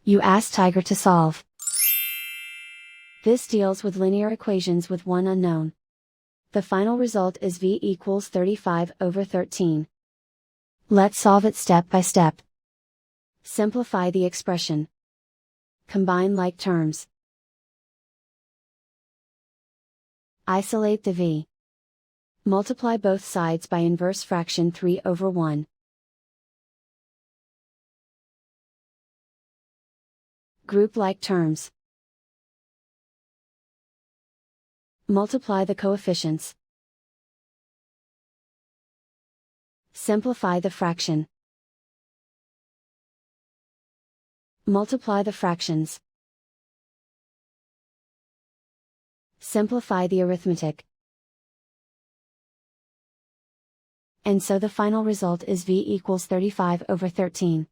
You ask Tiger to solve. This deals with linear equations with one unknown. The final result is v equals 35/13. Let's solve it step by step. Simplify the expression. Combine like terms. Isolate the v. Multiply both sides by inverse fraction 3/1. Group like terms. Multiply the coefficients. Simplify the fraction. Multiply the fractions. Simplify the arithmetic. And so the final result is v equals 35/13.